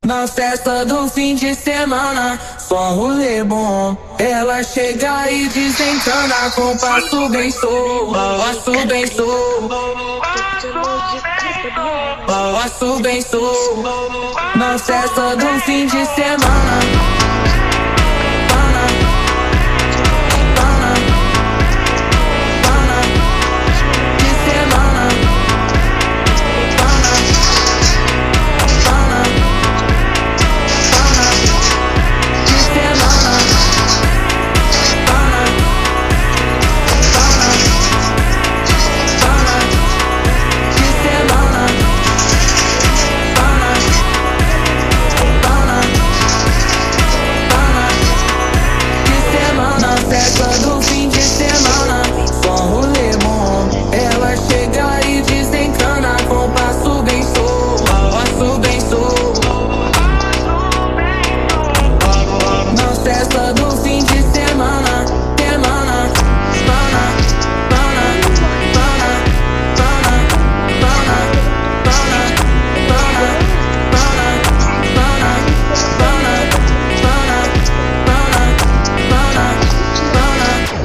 Na festa do fim de semana, só um rolê bom. Ela chega e desencana com passo bem solto, passo bem solto, passo bem solto. Na festa do fim de semana.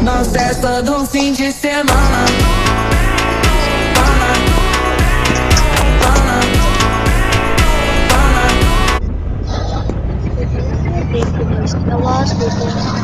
Na festa do fim de semana. I lost it.